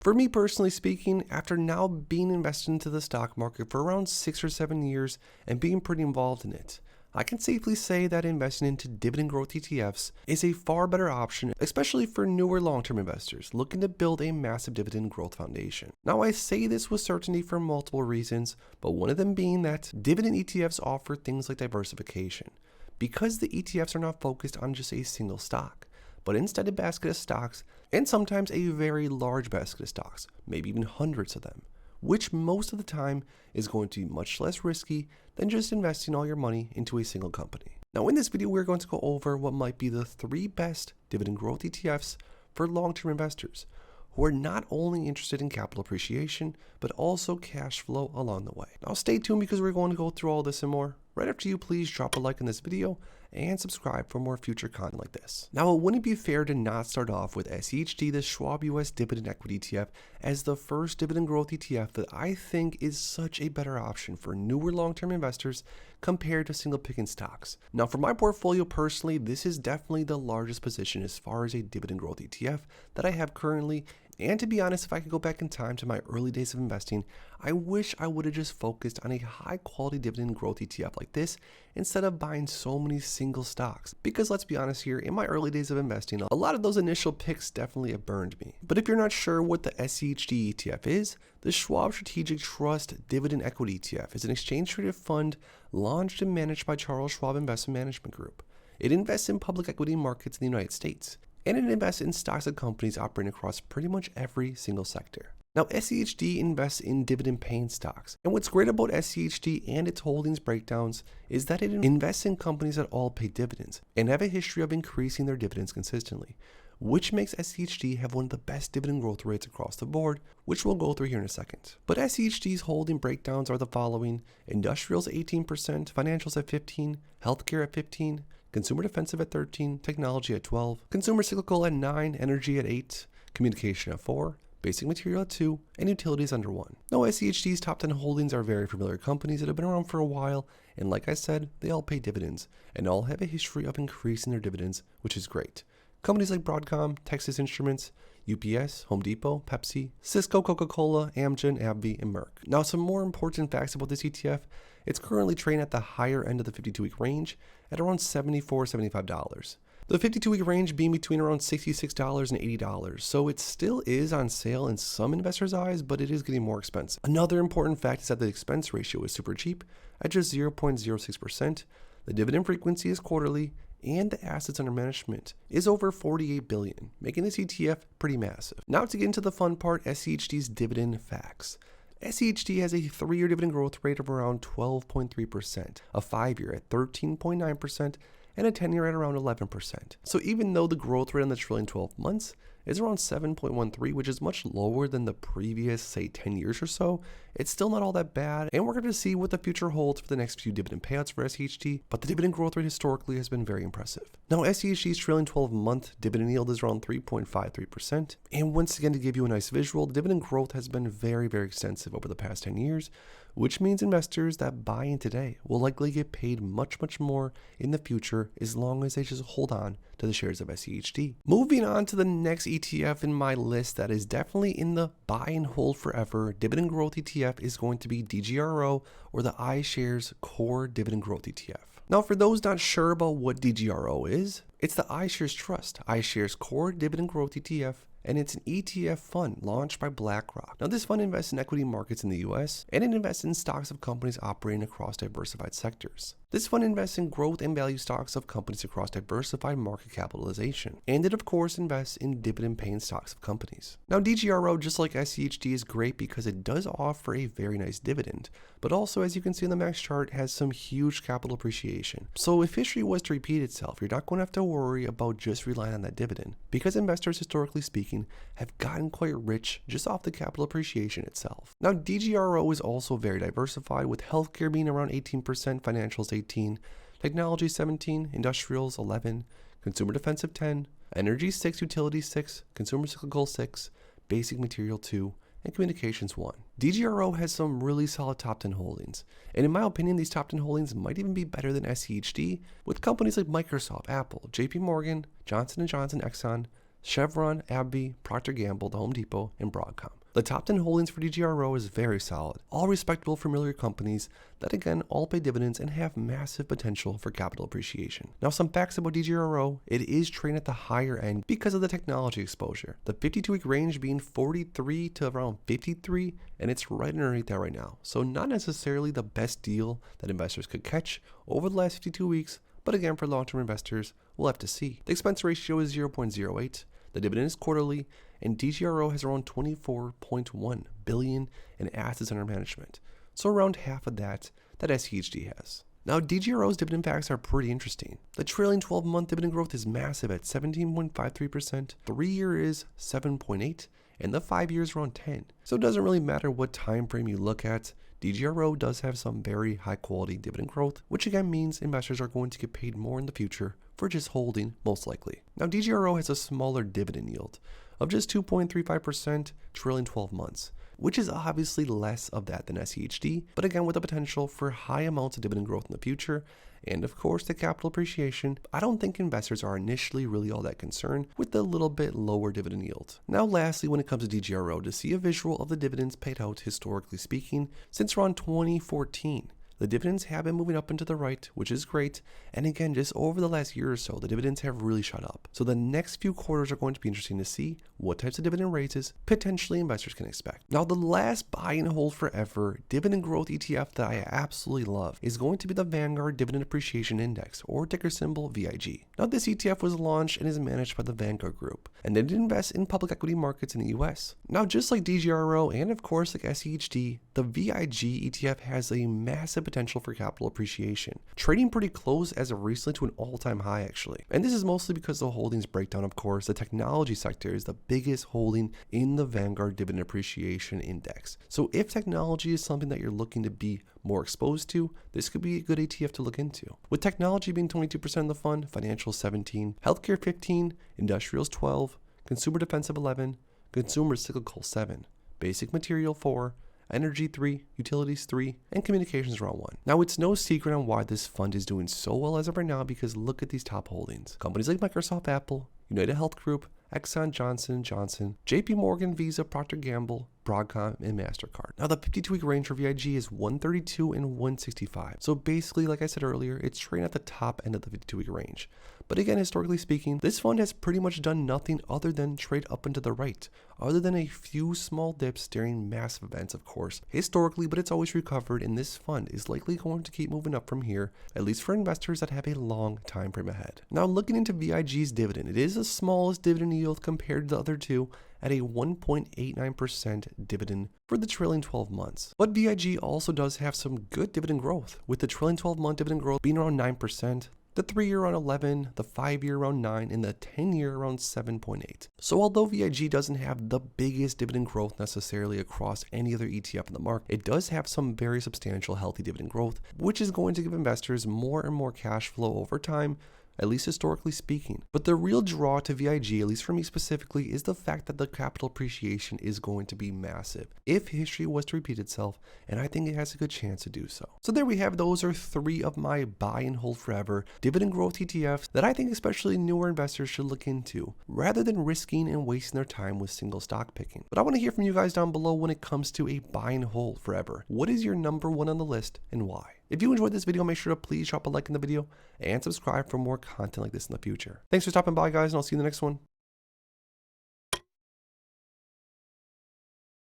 For me personally speaking, after now being invested into the stock market for around 6 or 7 years and being pretty involved in it, I can safely say that investing into dividend growth ETFs is a far better option, especially for newer long-term investors looking to build a massive dividend growth foundation. Now, I say this with certainty for multiple reasons, but one of them being that dividend ETFs offer things like diversification, because the ETFs are not focused on just a single stock, but instead a basket of stocks, and sometimes a very large basket of stocks, maybe even hundreds of them, which most of the time is going to be much less risky than just investing all your money into a single company. Now, in this video, we're going to go over what might be the 3 best dividend growth ETFs for long-term investors who are not only interested in capital appreciation, but also cash flow along the way. Now, stay tuned because we're going to go through all this and more. Right after you, please drop a like on this video and subscribe for more future content like this. Now, it wouldn't be fair to not start off with SEHD, the Schwab US Dividend Equity ETF, as the first dividend growth ETF that I think is such a better option for newer long-term investors compared to single picking stocks. Now, for my portfolio personally, this is definitely the largest position as far as a dividend growth ETF that I have currently. And to be honest, if I could go back in time to my early days of investing, I wish I would have just focused on a high quality dividend growth ETF like this instead of buying so many single stocks. Because let's be honest here, in my early days of investing, a lot of those initial picks definitely have burned me. But if you're not sure what the SEHD ETF is, the Schwab Strategic Trust Dividend Equity ETF is an exchange traded fund launched and managed by Charles Schwab Investment Management Group. It invests in public equity markets in the United States, and it invests in stocks of companies operating across pretty much every single sector. Now, SEHD invests in dividend-paying stocks, and what's great about SEHD and its holdings breakdowns is that it invests in companies that all pay dividends and have a history of increasing their dividends consistently, which makes SEHD have one of the best dividend growth rates across the board, which we'll go through here in a second. But SEHD's holding breakdowns are the following: industrials 18%, financials at 15%, healthcare at 15%, consumer defensive at 13%, technology at 12%, consumer cyclical at 9%, energy at 8%, communication at 4%, basic material at 2%, and utilities under 1%. Now, SEHD's top 10 holdings are very familiar companies that have been around for a while, and like I said, they all pay dividends, and all have a history of increasing their dividends, which is great. Companies like Broadcom, Texas Instruments, UPS, Home Depot, Pepsi, Cisco, Coca-Cola, Amgen, abbvie, and Merck. Now, some more important facts about this ETF: it's currently trading at the higher end of the 52-week range at around $74, $75. The 52-week range being between around $66 and $80, so it still is on sale in some investors' eyes, but it is getting more expensive. Another important fact is that the expense ratio is super cheap at just 0.06%. The dividend frequency is quarterly, and the assets under management is over $48 billion, making this ETF pretty massive. Now, to get into the fun part, SEHD's Dividend Facts. SEHD has a 3-year dividend growth rate of around 12.3%, a 5-year at 13.9%, and a 10-year at around 11%. So even though the growth rate on the trailing 12 months is around 7.13, which is much lower than the previous, say, 10 years or so, it's still not all that bad, and we're going to see what the future holds for the next few dividend payouts for SEHD, but the dividend growth rate historically has been very impressive. Now, SEHD's trailing 12-month dividend yield is around 3.53%, and once again, to give you a nice visual, the dividend growth has been very, very extensive over the past 10 years, which means investors that buy in today will likely get paid much, much more in the future as long as they just hold on to the shares of SEHD. Moving on to the next ETF in my list that is definitely in the buy and hold forever dividend growth ETF is going to be DGRO, or the iShares Core Dividend Growth ETF. Now, for those not sure about what DGRO is, it's the iShares Trust, iShares Core Dividend Growth ETF, and it's an ETF fund launched by BlackRock. Now, this fund invests in equity markets in the US, and it invests in stocks of companies operating across diversified sectors. This fund invests in growth and value stocks of companies across diversified market capitalization, and it of course invests in dividend-paying stocks of companies. Now, DGRO, just like SEHD, is great because it does offer a very nice dividend, but also, as you can see in the Max Chart, has some huge capital appreciation. So if history was to repeat itself, you're not going to have to worry about just relying on that dividend, because investors, historically speaking, have gotten quite rich just off the capital appreciation itself. Now, DGRO is also very diversified, with healthcare being around 18%, financials 18%, technology 17%, industrials 11%, consumer defensive 10%, energy 6%, utilities 6%, consumer cyclical 6%, basic material 2%, and communications 1%. DGRO has some really solid top 10 holdings, and in my opinion, these top 10 holdings might even be better than SEHD, with companies like Microsoft, Apple, JP Morgan, Johnson & Johnson, Exxon, Chevron, abbvie, Procter & Gamble, The Home Depot, and Broadcom. The top 10 holdings for DGRO is very solid, all respectable familiar companies that again all pay dividends and have massive potential for capital appreciation. Now some facts about DGRO, it is trading at the higher end because of the technology exposure. The 52-week range being 43 to around 53, and it's right underneath that right now. So not necessarily the best deal that investors could catch over the last 52 weeks, but again for long-term investors, we'll have to see. The expense ratio is 0.08. The dividend is quarterly, and DGRO has around $24.1 billion in assets under management, so around half of that SEHD has. Now, DGRO's dividend facts are pretty interesting. The trailing 12-month dividend growth is massive at 17.53%, 3-year is 7.8%, and the 5 years around 10%. So it doesn't really matter what time frame you look at. DGRO does have some very high quality dividend growth, which again means investors are going to get paid more in the future for just holding, most likely. Now, DGRO has a smaller dividend yield of just 2.35% trailing 12 months, which is obviously less of that than SEHD, but again with the potential for high amounts of dividend growth in the future, and of course the capital appreciation. I don't think investors are initially really all that concerned with the little bit lower dividend yield. Now lastly, when it comes to DGRO, to see a visual of the dividends paid out historically speaking since around 2014. The dividends have been moving up and to the right, which is great. And again, just over the last year or so, the dividends have really shot up. So the next few quarters are going to be interesting to see what types of dividend raises potentially investors can expect. Now, the last buy and hold forever dividend growth ETF that I absolutely love is going to be the Vanguard Dividend Appreciation Index, or ticker symbol VIG. Now, this ETF was launched and is managed by the Vanguard Group, and they did invest in public equity markets in the US. Now, just like DGRO and of course like SEHD, the VIG ETF has a massive potential for capital appreciation, trading pretty close as of recently to an all-time high actually. And this is mostly because the holdings breakdown, of course, the technology sector is the biggest holding in the Vanguard Dividend Appreciation Index. So if technology is something that you're looking to be more exposed to, this could be a good ETF to look into. With technology being 22% of the fund, financial 17, healthcare 15, industrials 12, consumer defensive 11, consumer cyclical 7, basic material 4, energy 3, utilities 3, and communications around 1. Now, it's no secret on why this fund is doing so well as of right now, because look at these top holdings. Companies like Microsoft, Apple, United Health Group, Exxon, Johnson & Johnson, JP Morgan, Visa, Procter & Gamble, Broadcom, and MasterCard. Now, the 52-week range for VIG is 132 and 165. So basically, like I said earlier, it's trading at the top end of the 52-week range. But again, historically speaking, this fund has pretty much done nothing other than trade up and to the right, other than a few small dips during massive events, of course, historically, but it's always recovered, and this fund is likely going to keep moving up from here, at least for investors that have a long time frame ahead. Now, looking into VIG's dividend, it is the smallest dividend yield compared to the other two, at a 1.89% dividend for the trailing 12 months. But VIG also does have some good dividend growth, with the trailing 12-month dividend growth being around 9%, the 3-year around 11, the 5-year around 9, and the 10-year around 7.8. So although VIG doesn't have the biggest dividend growth necessarily across any other ETF in the market, it does have some very substantial healthy dividend growth, which is going to give investors more and more cash flow over time, at least historically speaking. But the real draw to VIG, at least for me specifically, is the fact that the capital appreciation is going to be massive if history was to repeat itself, and I think it has a good chance to do so. So there we have, those are 3 of my buy and hold forever dividend growth ETFs that I think especially newer investors should look into, rather than risking and wasting their time with single stock picking. But I want to hear from you guys down below when it comes to a buy and hold forever. What is your number 1 on the list and why? If you enjoyed this video, make sure to please drop a like in the video and subscribe for more content like this in the future. Thanks for stopping by, guys, and I'll see you in the next one.